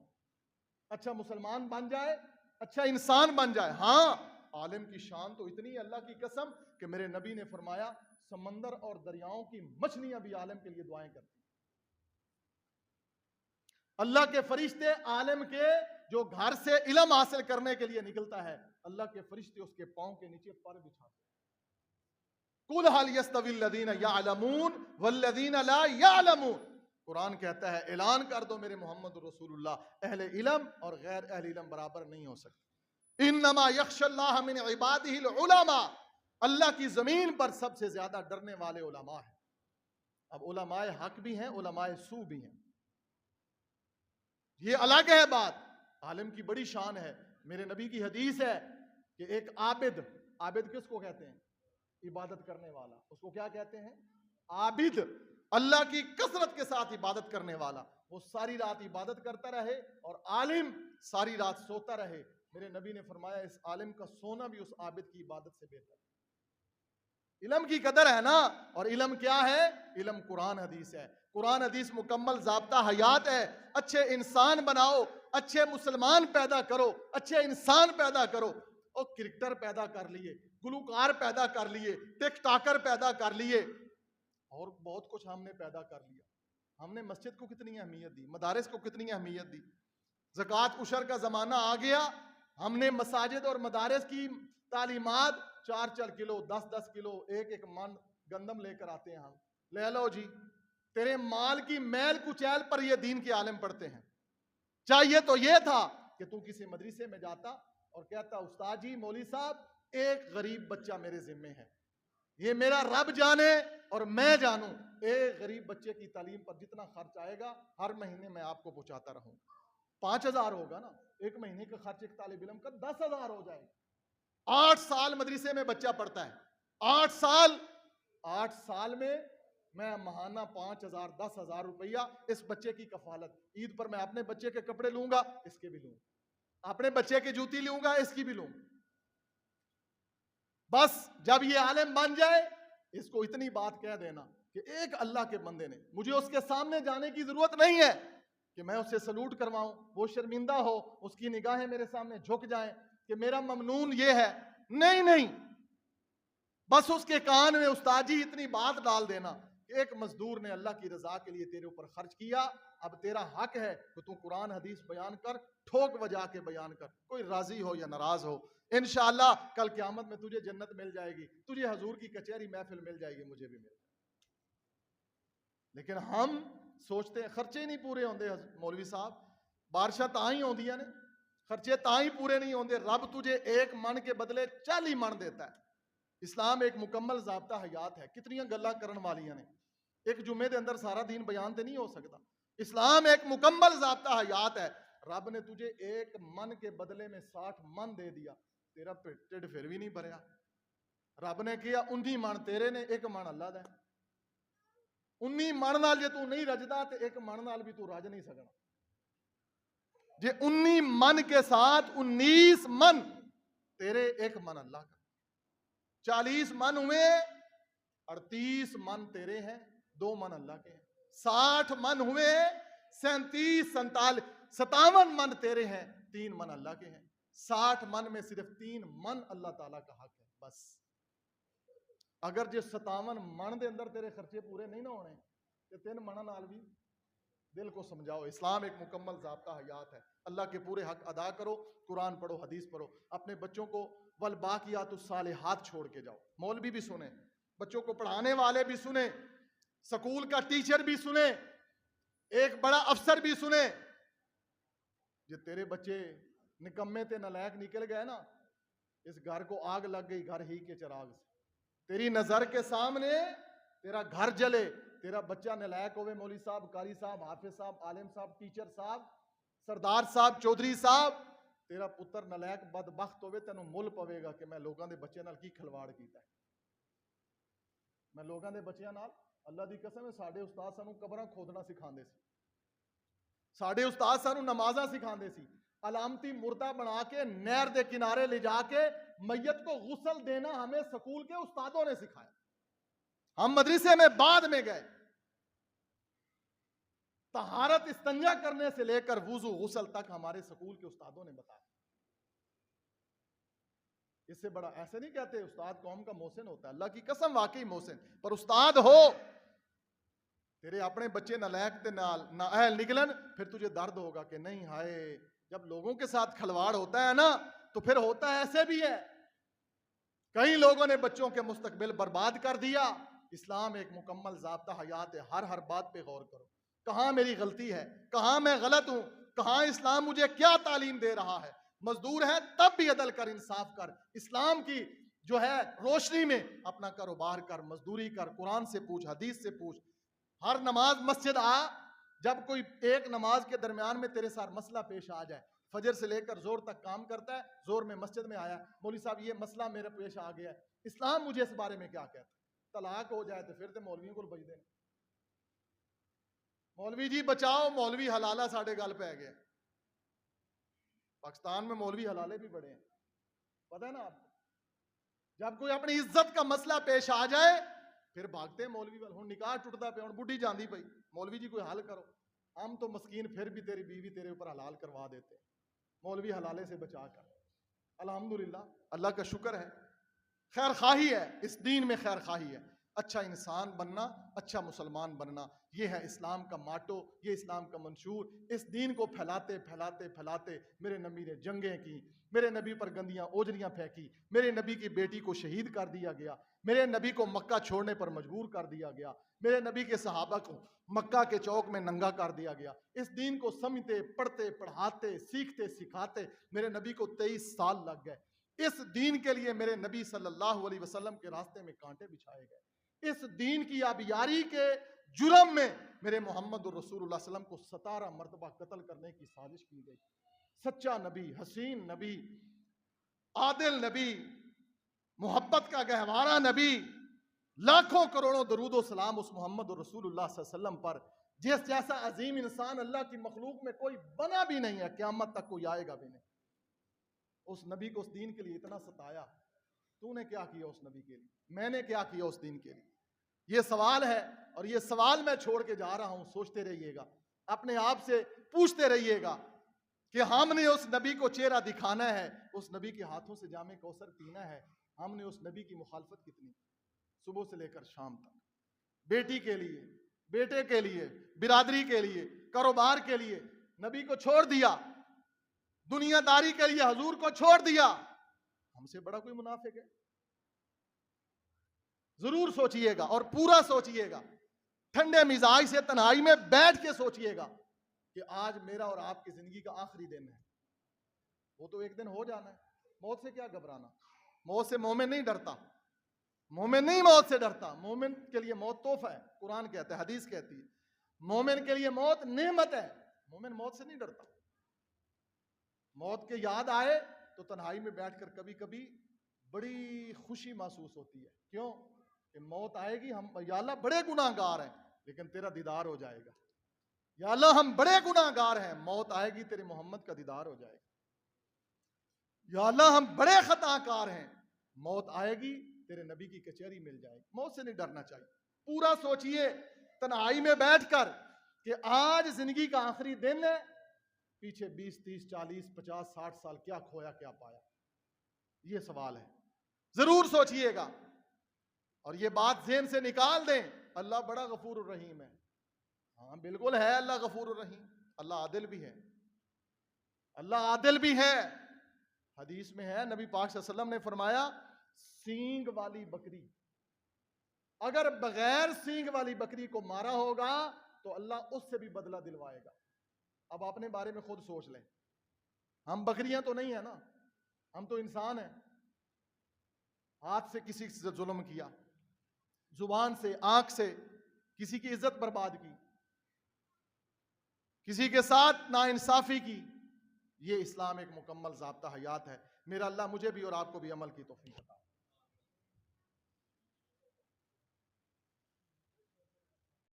اچھا مسلمان بن جائے, اچھا انسان بن جائے. ہاں, عالم کی شان تو اتنی ہے اللہ کی قسم کہ میرے نبی نے فرمایا سمندر اور دریاؤں کی مچھلیاں بھی عالم کے لیے دعائیں کرتی. اللہ کے فرشتے عالم کے جو گھر سے علم حاصل کرنے کے لیے نکلتا ہے, اللہ کے فرشتے اس کے پاؤں کے نیچے پر بچھاتے. قُلْ هَلْ يَسْتَوِي الَّذِينَ يَعْلَمُونَ وَالَّذِينَ لَا يَعْلَمُونَ. قرآن کہتا ہے اعلان کر دو میرے محمد رسول اللہ, اہل علم اور غیر اہل علم برابر نہیں ہو سکتے. انما یخشی اللہ من عبادہ العلماء. اللہ کی زمین پر سب سے زیادہ ڈرنے والے علماء ہیں. اب علماء حق بھی ہیں, علماء سو بھی ہیں, یہ الگ ہے بات. عالم کی بڑی شان ہے. میرے نبی کی حدیث ہے کہ ایک عابد عابد کس کو کہتے ہیں؟ عبادت کرنے والا. اس کو کیا کہتے ہیں؟ عابد. اللہ کی کثرت کے ساتھ عبادت کرنے والا. وہ ساری رات عبادت کرتا رہے اور عالم ساری رات سوتا رہے. میرے نبی نے فرمایا اس عالم کا سونا بھی اس عابد کی عبادت سے بہتر ہے. علم کی قدر ہے نا. اور علم کیا ہے؟ علم قرآن حدیث ہے. قرآن حدیث مکمل ضابطہ حیات ہے. اچھے انسان بناؤ, اچھے مسلمان پیدا کرو, اچھے انسان پیدا کرو. اور کرکٹر پیدا کر لیے, گلوکار پیدا کر لیے, ٹک ٹاکر پیدا کر لیے, اور بہت کچھ ہم نے پیدا کر لیا. ہم نے مسجد کو کتنی اہمیت دی, مدارس کو کتنی اہمیت دی. زکوٰۃ عشر کا زمانہ آ گیا, ہم نے مساجد اور مدارس کی تعلیمات 4 کلو 10 کلو 1 من گندم لے کر آتے ہیں. ہم لے لو جی, تیرے مال کی میل کچیل پر یہ دین کے عالم پڑھتے ہیں. چاہیے تو یہ تھا کہ تو کسی مدرسے میں جاتا اور کہتا استاد جی مولوی صاحب ایک غریب بچہ میرے ذمے ہے, یہ میرا رب جانے اور میں جانوں, ایک غریب بچے کی تعلیم پر جتنا خرچ آئے گا ہر مہینے میں آپ کو پہنچاتا رہوں. 5000 ہوگا نا, ایک مہینے کا خرچ ایک طالب علم کا 10,000 ہو جائے. 8 سال مدرسے میں بچہ پڑھتا ہے, 8 سال میں میں ماہانہ 5,000 10,000 روپیہ اس بچے کی کفالت. عید پر میں اپنے بچے کے کپڑے لوں گا, اس کے بھی لوں, اپنے بچے کی جوتی لوں گا, اس کی بھی لوں. بس جب یہ عالم بن جائے اس کو اتنی بات کہہ دینا کہ ایک اللہ کے بندے نے, مجھے اس کے سامنے جانے کی ضرورت نہیں ہے کہ میں اسے سلوٹ کرواؤں, وہ شرمندہ ہو, اس کی نگاہیں میرے سامنے جھک جائیں کہ میرا ممنون یہ ہے. نہیں, بس اس کے کان میں استاد جی اتنی بات ڈال دینا کہ ایک مزدور نے اللہ کی رضا کے لیے تیرے اوپر خرچ کیا, اب تیرا حق ہے کہ تو قرآن حدیث بیان کر, ٹھوک بجا کے بیان کر, کوئی راضی ہو یا ناراض ہو. انشاءاللہ کل قیامت میں تجھے جنت مل جائے گی, تجھے حضور کی کچہری محفل مل جائے گی, مجھے بھی مل جائے گی. لیکن ہم سوچتے ہیں خرچے نہیں پورے ہوندے مولوی صاحب, بارشاں تاں ہی ہوندیاں نے, خرچے تاں ہی پورے نہیں ہوندے. رب تجھے 1 من کے بدلے 40 من دیتا ہے. اسلام ایک مکمل ضابطہ حیات ہے. کتنی گلاں کرن والیاں نے, ایک جمعے دے اندر سارا دین بیان تے نہیں ہو سکتا. اسلام ایک مکمل ضابطہ حیات ہے. رب نے تجھے 1 من کے بدلے میں 60 من دے دیا, تیرا ٹھڈ پھر بھی نہیں بھریا. رب نے کیا 19 من تیرے نے, 1 من اللہ دا. 19 من نال جے تو نہیں رجدا تے 1 من نال بھی تو رج نہیں سکنا. جے 19 من کے ساتھ 19 من تیرے, 1 من اللہ کا, 40 من ہوئے, 38 من تیرے ہیں, 2 من اللہ کے ہیں. 60 من ہوئے, 37 57 من تیرے ہیں, 3 من اللہ کے ہیں. 60 من میں صرف 3 من اللہ تعالیٰ کا حق ہے. بس اگر جو 57 من دے اندر تیرے خرچے پورے نہیں نہ ہونے تو 3 من نال بھی دل کو سمجھاؤ. اسلام ایک مکمل ضابطہ حیات ہے. اللہ کے پورے حق ادا کرو, قرآن پڑھو, حدیث پڑھو. اپنے بچوں کو والباقیات الصالحات چھوڑ کے جاؤ. مولوی بھی سنیں, بچوں کو پڑھانے والے بھی سنیں, سکول کا ٹیچر بھی سنیں, ایک بڑا افسر بھی سنیں. جو تیرے بچے نکمے تے نالائق نکل گئے نا, اس گھر کو آگ لگ گئی گھر ہی کے چراغ سے. تیری نظر کے سامنے تیرا گھر جلے, تیرا بچہ نالائق ہوئے, مولوی صاحب, قاری صاحب, حافظ صاحب, عالم صاحب, ٹیچر صاحب, سردار صاحب, چودھری صاحب, تیرا پتر نالائق بدبخت ہوئے, تینوں مل پوے گا کہ میں لوگاں دے بچے نال کی کھلواڑ کیتا ہے. میں لوگاں دے بچیاں نال, اللہ دی قسم ہے, ساڈے استاد سانوں قبراں کھودنا سکھاندے سی, ساڈے استاد سانوں نمازاں سکھاندے سی. علامتی مردہ بنا کے نہر دے کنارے لے جا کے میت کو غسل دینا ہمیں سکول کے استادوں نے سکھایا. ہم مدرسے میں بعد میں گئے. طہارت استنجا کرنے سے لے کر وضو غسل تک ہمارے سکول کے استادوں نے بتایا. اس سے بڑا ایسے نہیں کہتے استاد قوم کا محسن ہوتا ہے, اللہ کی قسم واقعی محسن, پر استاد ہو, تیرے اپنے بچے نالائق تے نااہل نکلن, پھر تجھے درد ہوگا کہ نہیں ہائے, جب لوگوں کے ساتھ کھلواڑ ہوتا ہے نا تو پھر ہوتا ہے ایسے بھی ہے. کئی لوگوں نے بچوں کے مستقبل برباد کر دیا. اسلام ایک مکمل ضابطہ حیات ہے. ہر بات پہ غور کرو, کہاں میری غلطی ہے, کہاں میں غلط ہوں, کہاں اسلام مجھے کیا تعلیم دے رہا ہے. مزدور ہے تب بھی عدل کر, انصاف کر, اسلام کی جو ہے روشنی میں اپنا کاروبار کر, مزدوری کر, قرآن سے پوچھ, حدیث سے پوچھ. ہر نماز مسجد آ, جب کوئی ایک نماز کے درمیان میں تیرے ساتھ مسئلہ پیش آ جائے, فجر سے لے کر زور تک کام کرتا ہے، زور میں مسجد میں آیا، مولوی صاحب یہ مسئلہ میرے پیش آ گیا ہے، اسلام مجھے اس بارے میں کیا کہتا ہے؟ طلاق ہو جائے تو پھر تو مولویوں کو بج دینا، مولوی جی بچاؤ، مولوی حلالہ ساڑھے گل پہ گیا۔ پاکستان میں مولوی حلالے بھی بڑے ہیں، پتہ ہے نا آپ کو؟ جب کوئی اپنی عزت کا مسئلہ پیش آ جائے پھر بھاگتے ہیں مولوی والے، ہوں نکاح ٹوٹتا پہ، ہوں بڈھی جاندی پئی، مولوی جی کوئی حل کرو۔ ہم تو مسکین پھر بھی تیری بیوی تیرے اوپر حلال کروا دیتے ہیں، مولوی حلالے سے بچا کر۔ الحمدللہ، اللہ کا شکر ہے، خیر خواہی ہے، اس دین میں خیر خواہی ہے، اچھا انسان بننا، اچھا مسلمان بننا، یہ ہے اسلام کا ماٹو، یہ اسلام کا منشور۔ اس دین کو پھیلاتے پھیلاتے پھیلاتے میرے نبی نے جنگیں کی، میرے نبی پر گندیاں اوجریاں پھینکی، میرے نبی کی بیٹی کو شہید کر دیا گیا، میرے نبی کو مکہ چھوڑنے پر مجبور کر دیا گیا، میرے نبی کے صحابہ کو مکہ کے چوک میں ننگا کر دیا گیا۔ اس دین کو سمجھتے، پڑھتے، پڑھاتے، سیکھتے، سکھاتے میرے نبی کو 23 سال لگ گئے۔ اس دین کے لیے میرے نبی صلی اللہ علیہ وسلم کے راستے میں کانٹے بچھائے گئے۔ اس دین کی آبیاری کے جرم میں میرے محمد الرسول اللہ صلی اللہ علیہ وسلم کو 17 مرتبہ قتل کرنے کی سازش کی گئی۔ سچا نبی، حسین نبی، عادل نبی، محبت کا گہوارہ نبی، لاکھوں کروڑوں درود و سلام اس محمد الرسول اللہ صلی اللہ علیہ وسلم پر، جس جیسا عظیم انسان اللہ کی مخلوق میں کوئی بنا بھی نہیں ہے، قیامت تک کوئی آئے گا بھی نہیں۔ اس نبی کو اس دین کے لیے اتنا ستایا، تو نے کیا کیا اس نبی کے لیے؟ میں نے کیا کیا اس دین کے لیے؟ یہ سوال ہے، اور یہ سوال میں چھوڑ کے جا رہا ہوں۔ سوچتے رہیے گا، اپنے آپ سے پوچھتے رہیے گا کہ ہم نے اس نبی کو چہرہ دکھانا ہے، اس نبی کے ہاتھوں سے جام کوثر پینا ہے، ہم نے اس نبی کی مخالفت کتنی، صبح سے لے کر شام تک، بیٹی کے لیے، بیٹے کے لیے، برادری کے لیے، کاروبار کے لیے نبی کو چھوڑ دیا، دنیا داری کے لیے حضور کو چھوڑ دیا۔ ہم سے بڑا کوئی منافق ہے؟ ضرور سوچئے گا، اور پورا سوچئے گا، ٹھنڈے مزاج سے تنہائی میں بیٹھ کے سوچئے گا کہ آج میرا اور آپ کی زندگی کا آخری دن ہے۔ وہ تو ایک دن ہو جانا ہے، موت سے کیا گھبرانا؟ موت سے مومن نہیں ڈرتا، مومن نہیں موت سے ڈرتا، مومن کے لیے موت تحفہ ہے، قرآن کہتا ہے، حدیث کہتی ہے، مومن کے لیے موت نعمت ہے، مومن موت سے نہیں ڈرتا۔ موت کے یاد آئے تو تنہائی میں بیٹھ کر کبھی کبھی بڑی خوشی محسوس ہوتی ہے۔ کیوں؟ کہ موت آئے گی، ہم یا اللہ بڑے گناہ گار ہیں لیکن تیرا دیدار ہو جائے گا، یا اللہ ہم بڑے گناہ گار ہیں، موت آئے گی تیرے محمد کا دیدار ہو جائے گا، یا اللہ ہم بڑے خطا کار ہیں، موت آئے گی تیرے نبی کی کچہری مل جائے گی۔ موت سے نہیں ڈرنا چاہیے، پورا سوچئے تنہائی میں بیٹھ کر کہ آج زندگی کا آخری دن ہے، پیچھے 20 30 40 50 60 سال کیا کھویا کیا پایا، یہ سوال ہے، ضرور سوچئے گا۔ اور یہ بات ذہن سے نکال دیں، اللہ بڑا غفور الرحیم ہے۔ ہاں بالکل ہے، اللہ غفور الرحیم، اللہ عادل بھی ہے، اللہ عادل بھی ہے۔ حدیث میں ہے، نبی پاک صلی اللہ علیہ وسلم نے فرمایا، سینگ والی بکری اگر بغیر سینگ والی بکری کو مارا ہوگا تو اللہ اس سے بھی بدلہ دلوائے گا۔ اب اپنے بارے میں خود سوچ لیں، ہم بکریاں تو نہیں ہیں نا، ہم تو انسان ہیں۔ ہاتھ سے کسی سے ظلم کیا، زبان سے، آنکھ سے کسی کی عزت برباد کی، کسی کے ساتھ ناانصافی کی، یہ اسلام ایک مکمل ضابطہ حیات ہے۔ میرا اللہ مجھے بھی اور آپ کو بھی عمل کی توفیق عطا فرمائے۔